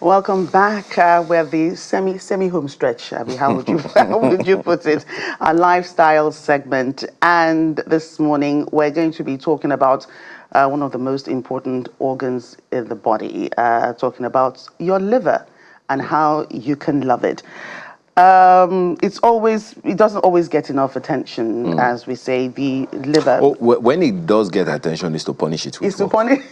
Welcome back. We're the semi home stretch. How would you put it? Our lifestyle segment. And this morning we're going to be talking about one of the most important organs in the body. Talking about your liver and how you can love it. It doesn't always get enough attention, as we say. The liver. Oh, when it does get attention, it's to punish it. It's to punish.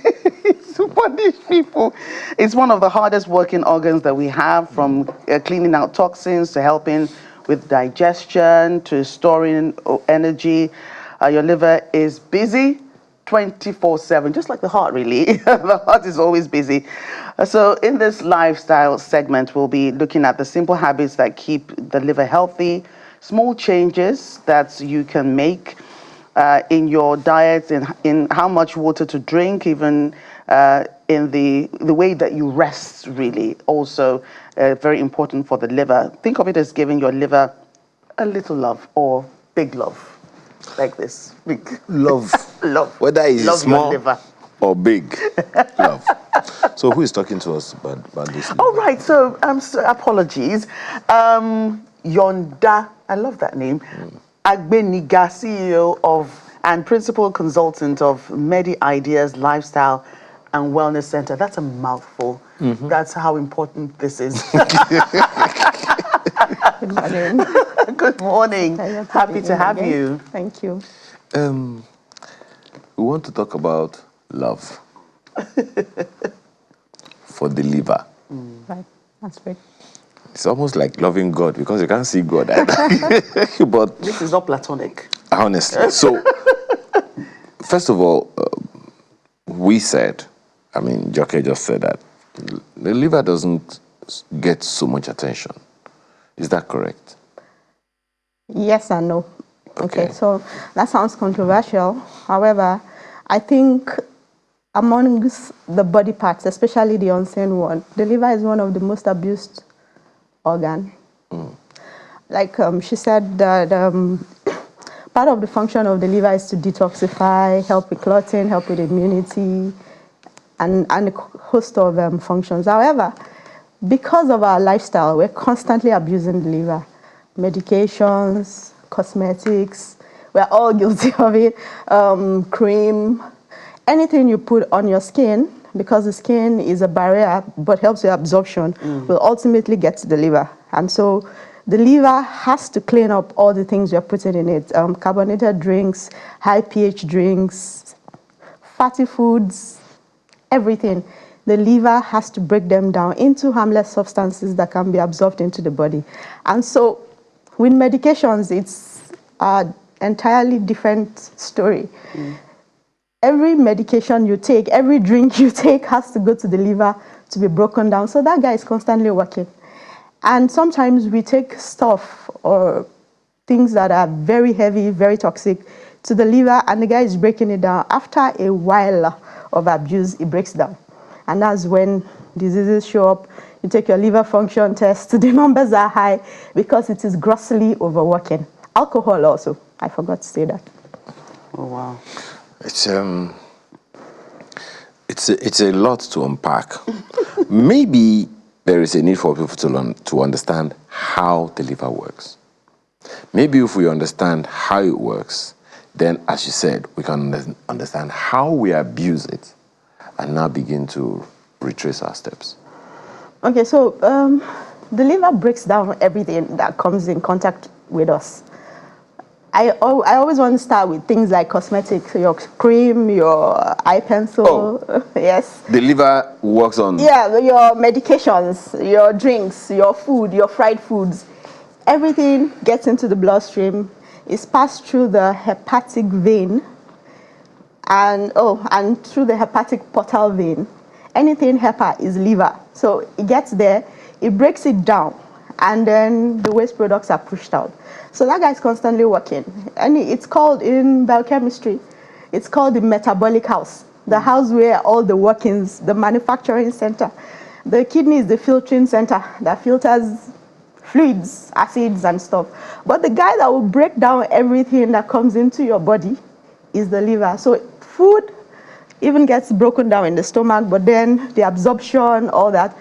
To punish people. It's one of the hardest working organs that we have, from cleaning out toxins to helping with digestion to storing energy. Your liver is busy 24/7, just like the heart, really. The heart is always busy. So in this lifestyle segment, we'll be looking at the simple habits that keep the liver healthy, small changes that you can make in your diet, in how much water to drink, even in the way that you rest, really. Also very important for the liver. Think of it as giving your liver a little love or big love, like this. Big love. Love. Whether it's love small or big. Love. So who is talking to us about this? Oh, right. So, apologies. Yonda, I love that name. Agbeniga, CEO and principal consultant of Medi Ideas Lifestyle and Wellness Center. That's a mouthful. That's how important this is. Good morning. Good morning. Happy to have you. Thank you. We want to talk about love for the liver. Right. That's right. It's almost like loving God, because you can't see God. But this is not platonic. Honestly. So, first of all, we said, Joke just said that the liver doesn't get so much attention. Is that correct? Yes and no. Okay, so that sounds controversial. However, I think amongst the body parts, especially the unseen one, the liver is one of the most abused organ. Like she said, that part of the function of the liver is to detoxify, help with clotting, help with immunity, and a host of functions. However, because of our lifestyle, we're constantly abusing the liver. Medications, cosmetics, we're all guilty of it. Cream, anything you put on your skin, because the skin is a barrier but helps with absorption, will ultimately get to the liver. And so the liver has to clean up all the things you're putting in it. Carbonated drinks, high pH drinks, fatty foods, everything. The liver has to break them down into harmless substances that can be absorbed into the body. And so with medications, it's an entirely different story. Every medication you take, every drink you take has to go to the liver to be broken down. So that guy is constantly working. And sometimes we take stuff or things that are very heavy, very toxic to the liver, and the guy is breaking it down. After a while of abuse, it breaks down. And that's when diseases show up. You take your liver function test, the numbers are high because it is grossly overworking. Alcohol also, I forgot to say that. Oh, wow. It's a lot to unpack. Maybe there is a need for people to learn to understand how the liver works. Maybe if we understand how it works, then, as you said, we can understand how we abuse it and now begin to retrace our steps. Okay, so the liver breaks down everything that comes in contact with us. I always want to start with things like cosmetics, your cream, your eye pencil. Yes. The liver works on... Yeah, your medications, your drinks, your food, your fried foods. Everything gets into the bloodstream. It's passed through the hepatic vein and through the hepatic portal vein. Anything hepa is liver. So it gets there, it breaks it down, and then the waste products are pushed out. So that guy is constantly working. And it's called, in biochemistry, it's called the metabolic house, the house where all the workings, the manufacturing center. The kidney is the filtering center that filters fluids, acids, and stuff. But the guy that will break down everything that comes into your body is the liver. So food even gets broken down in the stomach, but then the absorption, all that,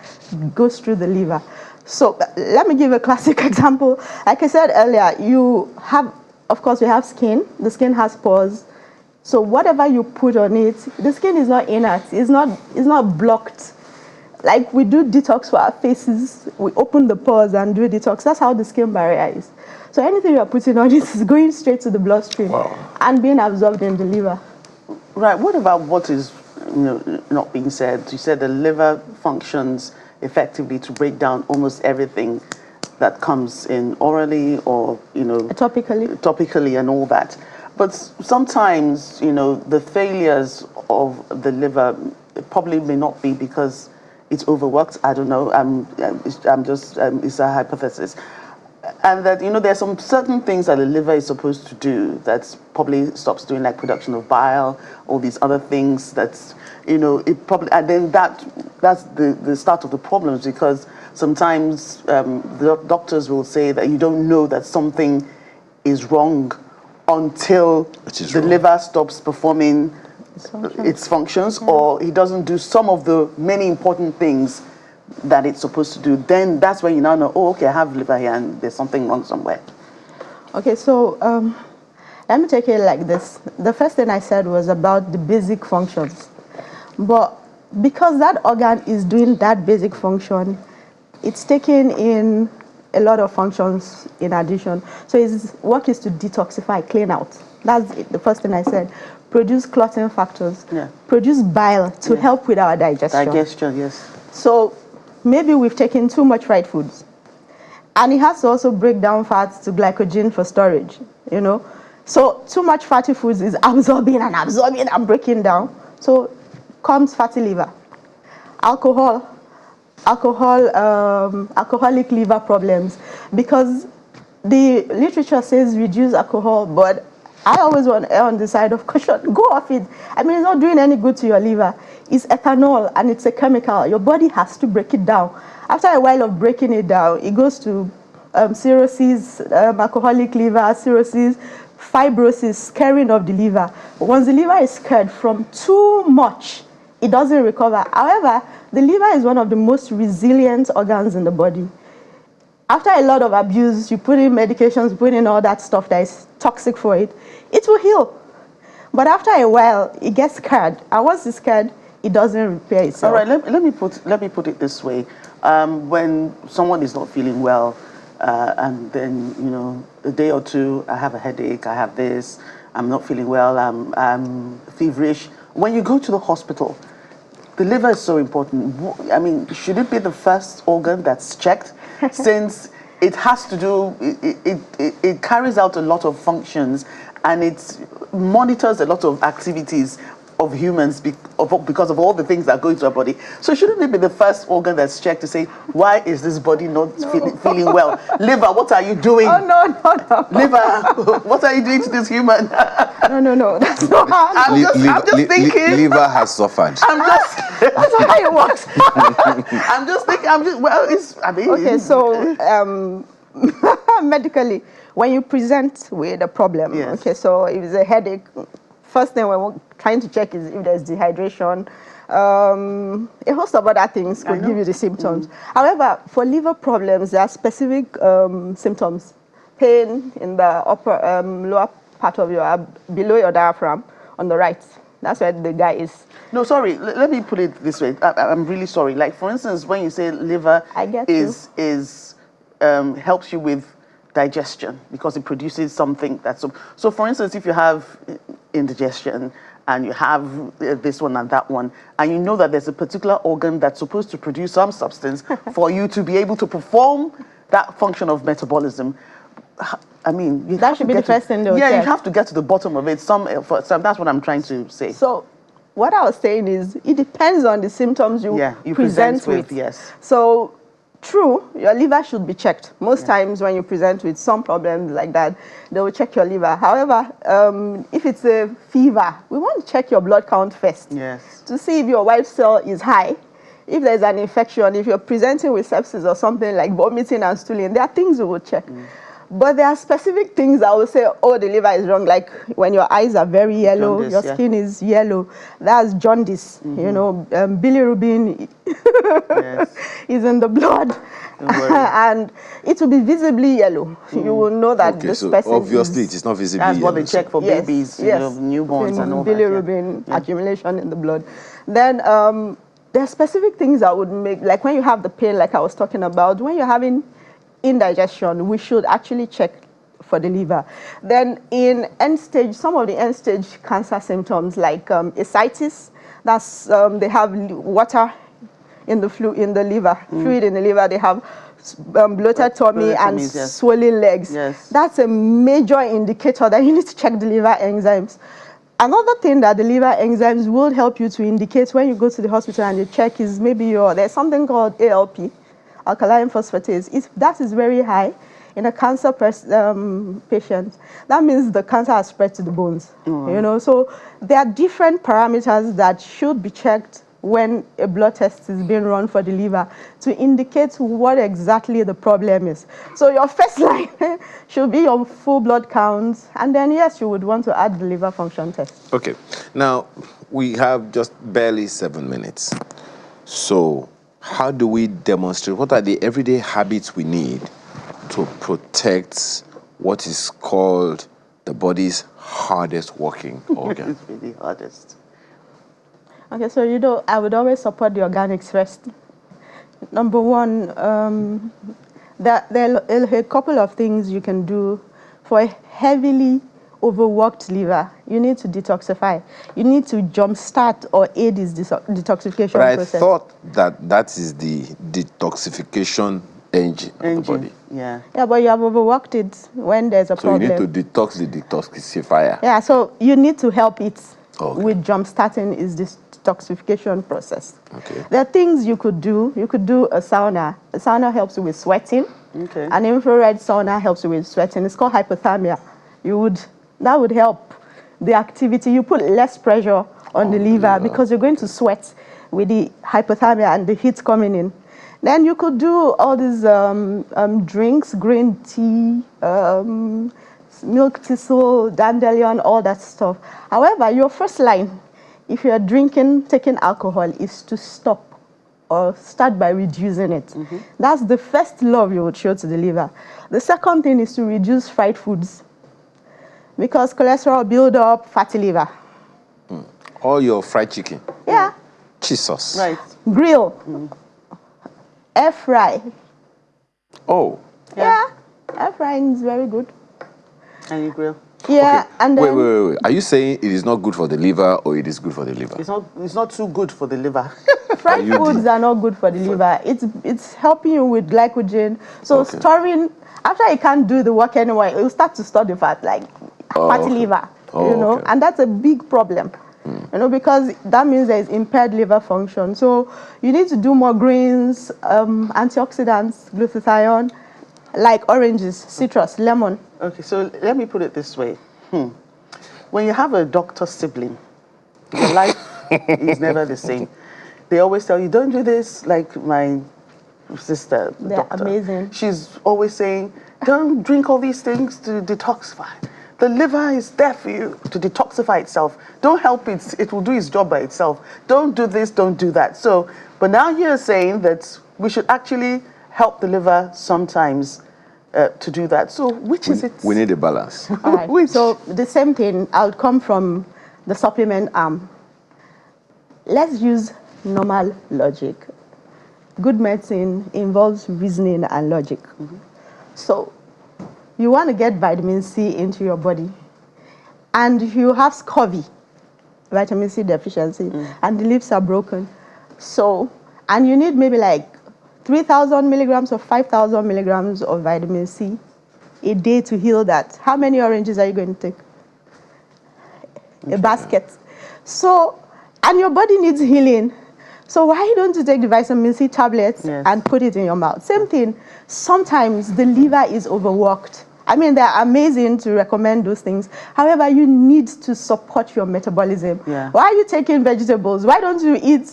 goes through the liver. So let me give a classic example. Like I said earlier, you have, of course, we have skin. The skin has pores. So whatever you put on it, the skin is not inert. It's not blocked. Like we do detox for our faces, we open the pores and do detox. That's how the skin barrier is. So anything you're putting on it is going straight to the bloodstream and being absorbed in the liver. Right. What about what is not being said? You said the liver functions effectively to break down almost everything that comes in orally or topically and all that. But sometimes the failures of the liver probably may not be because it's overworked. I don't know. I'm just it's a hypothesis. And that there's some certain things that the liver is supposed to do that probably stops doing, like production of bile, all these other things. That's it probably, and then that's the start of the problems, because sometimes the doctors will say that you don't know that something is wrong until the liver stops performing its functions, or it doesn't do some of the many important things that it's supposed to do. Then that's when you now know, oh, okay, I have liver here and there's something wrong somewhere. Okay, so let me take it like this. The first thing I said was about the basic functions. But because that organ is doing that basic function, it's taking in a lot of functions in addition. So its work is to detoxify, clean out. That's it, the first thing I said. Produce clotting factors. Yeah. Produce bile to help with our digestion. Digestion, yes. So maybe we've taken too much fried foods. And it has to also break down fats to glycogen for storage, So too much fatty foods is absorbing and breaking down. So comes fatty liver. Alcoholic liver problems. Because the literature says reduce alcohol, but I always want to err on the side of caution. Go off it. I mean, it's not doing any good to your liver. It's ethanol and it's a chemical. Your body has to break it down. After a while of breaking it down, it goes to cirrhosis, alcoholic liver, cirrhosis, fibrosis, scarring of the liver. Once the liver is scarred from too much, it doesn't recover. However, the liver is one of the most resilient organs in the body. After a lot of abuse, you put in medications, you put in all that stuff that is toxic for it, it will heal. But after a while, it gets scarred. And once it's scarred, it doesn't repair itself. All right, let me put it this way. When someone is not feeling well, and then, a day or two, I have a headache, I have this, I'm not feeling well, I'm feverish. When you go to the hospital, the liver is so important. I mean, should it be the first organ that's checked? Since it has to do, it carries out a lot of functions, and it monitors a lot of activities of humans because of all the things that go into our body. So shouldn't it be the first organ that's checked to say, why is this body not feeling well? Liver, what are you doing? Oh, no. Liver, what are you doing to this human? No. That's not how. I'm just thinking. Liver has suffered. That's not how it works. Okay, so medically, when you present with a problem, okay, so if it's a headache, first thing we're trying to check is if there's dehydration. A host of other things could give you the symptoms. However, for liver problems, there are specific symptoms. Pain in the lower part of below your diaphragm on the right. That's where the guy is. No, sorry. Let me put it this way. I'm really sorry. Like, for instance, when you say liver helps you with digestion because it produces something that's... So for instance, if you have indigestion and you have this one and that one, and you know that there's a particular organ that's supposed to produce some substance for you to be able to perform that function of metabolism, I mean, that should be the first thing they'll check. You have to get to the bottom of it. That's what I'm trying to say. So what I was saying is it depends on the symptoms you present with. Yes. So true, your liver should be checked. Most times when you present with some problems like that, they will check your liver. However, if it's a fever, we want to check your blood count first. Yes. To see if your white cell is high. If there's an infection, if you're presenting with sepsis or something like vomiting and stooling, there are things we will check. But there are specific things I will say, oh, the liver is wrong. Like when your eyes are very yellow, Jaundice, your yeah. skin is yellow. That's jaundice. You know, bilirubin Yes. is in the blood. Don't worry. And it will be visibly yellow. You will know that Okay, this so person obviously is... it is not visibly That's what they yellow, check for Yes, babies, yes. newborns and all that. Bilirubin Yeah. accumulation in the blood. Then there are specific things that would make, like when you have the pain, like I was talking about, when you're having indigestion, we should actually check for the liver. Then in end stage, some of the end stage cancer symptoms like ascites, that's they have water in the liver, fluid in the liver. They have bloated tummy and tummies, yes. swollen legs. Yes. That's a major indicator that you need to check the liver enzymes. Another thing that the liver enzymes will help you to indicate when you go to the hospital and you check is maybe there's something called ALP, alkaline phosphatase. If that is very high in a cancer patient, that means the cancer has spread to the bones. You know, so there are different parameters that should be checked when a blood test is being run for the liver to indicate what exactly the problem is. So your first line should be your full blood counts, and then yes, you would want to add the liver function test. Okay. Now, we have just barely 7 minutes. So, how do we demonstrate? What are the everyday habits we need to protect what is called the body's hardest working organ? It's really hardest. Okay, so I would always support the organics first. Number one, there are a couple of things you can do for a heavily overworked liver. You need to detoxify. You need to jumpstart or aid this detoxification But I process. thought that is the detoxification engine of the body. Yeah. Yeah, but you have overworked it when there's a So problem. you need to detox the detoxifier. Yeah, so you need to help it Okay. with jumpstarting is this detoxification process. Okay. There are things you could do. You could do a sauna. A sauna helps you with sweating. Okay. An infrared sauna helps you with sweating. It's called hypothermia. That would help the activity. You put less pressure on the liver because you're going to sweat with the hypothermia and the heat coming in. Then you could do all these drinks, green tea, milk thistle, dandelion, all that stuff. However, your first line, if you're taking alcohol, is to stop or start by reducing it. That's the first love you would show to the liver. The second thing is to reduce fried foods because cholesterol build up fatty liver. All your fried chicken. Yeah. Jesus. Right. Grill. Air fry. Oh. Yeah. Air frying is very good. And you grill. Yeah, Okay. and then... Wait. Are you saying it is not good for the liver or it is good for the liver? It's not too good for the liver. Fried foods are not good for the liver. It's helping you with glycogen. So Okay. storing, after it can't do the work anyway, it will start to store the fat, like fatty liver, okay. and that's a big problem. Because that means there is impaired liver function. So you need to do more greens, antioxidants, glutathione, like oranges, citrus, lemon. Okay, so let me put it this way. When you have a doctor sibling, your life is never the same. They always tell you, don't do this, like my sister, the They're doctor. amazing. She's always saying, don't drink all these things to detoxify. The liver is there for you to detoxify itself. Don't help it. It will do its job by itself. Don't do this, don't do that. So, but now you're saying that we should actually help the liver sometimes to do that. So which is it? We need a balance. All right. Which? So the same thing, I'll come from the supplement arm. Let's use normal logic. Good medicine involves reasoning and logic. So you want to get vitamin C into your body, and you have scurvy, vitamin C deficiency, and the lips are broken. So, and you need maybe like 3,000 milligrams or 5,000 milligrams of vitamin C a day to heal that. How many oranges are you going to take? A basket. So, and your body needs healing. So why don't you take the vitamin C tablets and put it in your mouth? Same thing. Sometimes the liver is overworked. I mean, they're amazing to recommend those things. However, you need to support your metabolism. Yeah. Why are you taking vegetables? Why don't you eat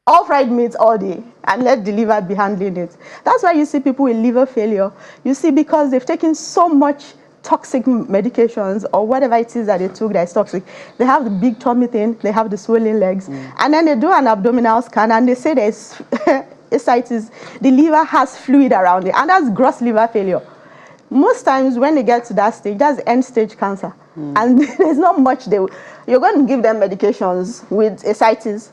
all fried meat all day and let the liver be handling it. That's why you see people with liver failure. You see, because they've taken so much toxic medications or whatever it is that they took that is toxic. They have the big tummy thing, they have the swollen legs, and then they do an abdominal scan and they say there's ascites, the liver has fluid around it, and that's gross liver failure. Most times when they get to that stage, that's end-stage cancer. And there's not much you're going to give them medications with ascites.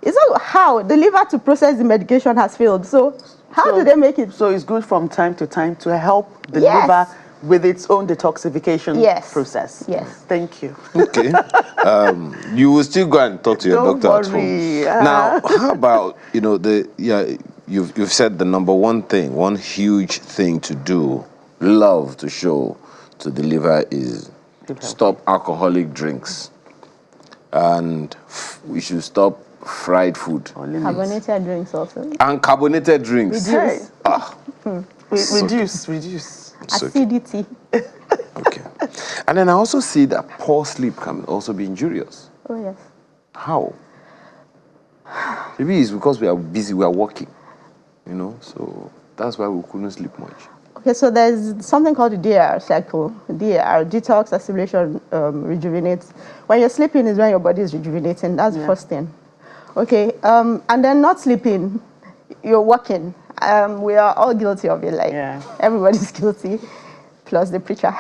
It's not how the liver to process the medication has failed. So how do they make it? So it's good from time to time to help the Yes. liver with its own detoxification Yes. process. Yes. Thank you. Okay. You will still go and talk to your Don't doctor worry. at home. Now, how about, you've said the number one thing, one huge thing to do, love to show to the liver is stop alcoholic drinks. And we should stop fried food. Carbonated drinks also. And carbonated drinks. Reduce. Reduce. It's okay. Acidity. Okay. And then I also see that poor sleep can also be injurious. Oh, yes. How? Maybe it's because we are busy, we are working, so that's why we couldn't sleep much. Okay, so there's something called the DAR cycle. DAR, detox, assimilation, rejuvenate. When you're sleeping is when your body is rejuvenating. That's the first thing. Okay, and then not sleeping, you're working. We are all guilty of it. Everybody's guilty, plus the preacher.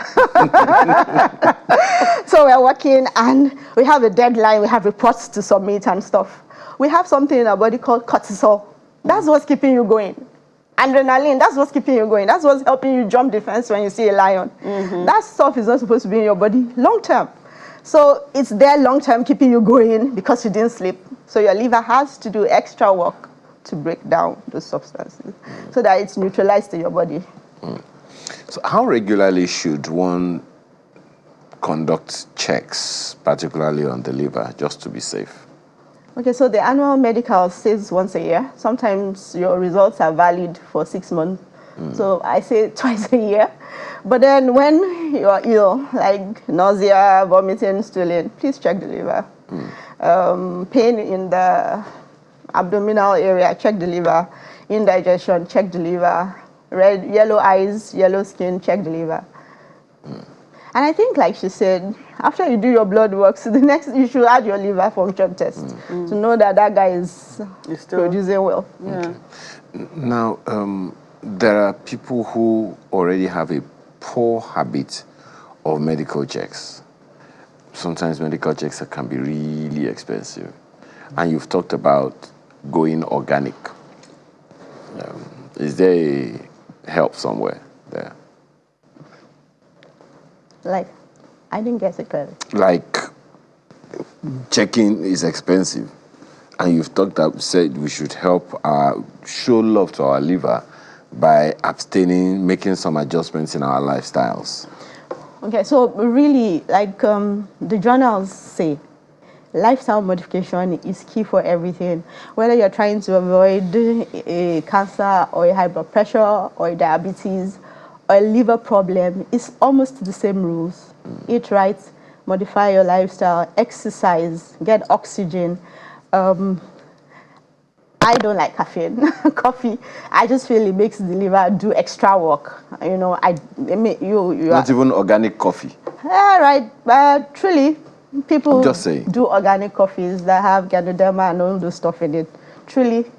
So we're working and we have a deadline. We have reports to submit and stuff. We have something in our body called cortisol. That's what's keeping you going. Adrenaline, that's what's keeping you going. That's what's helping you jump the fence when you see a lion. That stuff is not supposed to be in your body long term. So it's there long term keeping you going because you didn't sleep. So your liver has to do extra work to break down those substances so that it's neutralized in your body. So how regularly should one conduct checks, particularly on the liver, just to be safe? Okay, so the annual medical says once a year. Sometimes your results are valid for 6 months. So I say twice a year. But then when you're ill, like nausea, vomiting, stooling, please check the liver. Pain in the abdominal area, check the liver. Indigestion, check the liver. Yellow eyes, yellow skin, check the liver. And I think, like she said, after you do your blood works, the next you should add your liver function test to know that guy is producing well. Yeah. Okay. Now, there are people who already have a poor habit of medical checks. Sometimes medical checks can be really expensive. And you've talked about going organic. Is there a help somewhere there? Like, I didn't get it clearly. Like, checking is expensive. And you've said we should help show love to our liver by abstaining, making some adjustments in our lifestyles. Okay, so really, like the journals say, lifestyle modification is key for everything. Whether you're trying to avoid a cancer or a high blood pressure or a diabetes or a liver problem, it's almost the same rules. Eat right, modify your lifestyle, exercise, get oxygen. I don't like caffeine, coffee. I just feel it makes the liver do extra work. You Not even organic coffee. Yeah, right. But truly, people I'm just saying. do organic coffees that have ganoderma and all those stuff in it. Truly,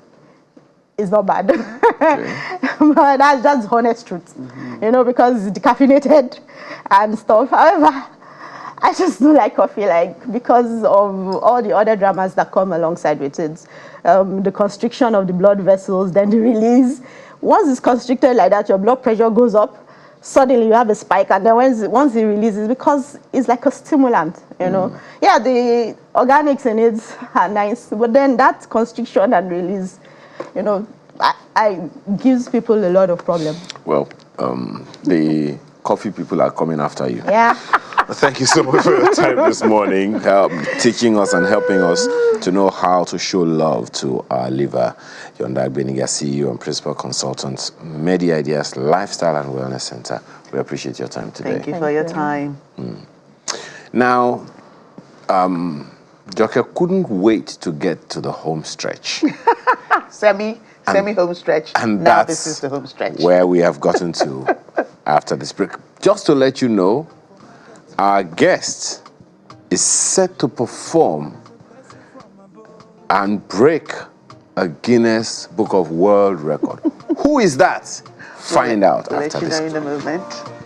it's not bad. Okay. But that's just honest truth. Because it's decaffeinated and stuff. However, I just don't like coffee, because of all the other dramas that come alongside with it. The constriction of the blood vessels, then the release. Once it's constricted like that, your blood pressure goes up. Suddenly you have a spike, and then once it releases, because it's like a stimulant, Yeah, the organics in it are nice, but then that constriction and release, I gives people a lot of problem. Well, the coffee people are coming after you. Yeah. Thank you so much for your time this morning, teaching us and helping us to know how to show love to our liver. Yonda Beniga, CEO and Principal Consultant, Medi Ideas Lifestyle and Wellness Center. We appreciate your time today. Thank you for your time. Now, Joker couldn't wait to get to the home stretch. Semi home stretch. And now that's this is the home stretch. where we have gotten to after this break. Just to let you know, our guest is set to perform and break a Guinness Book of World Record. Who is that? Find out We'll after let you this. know in a moment.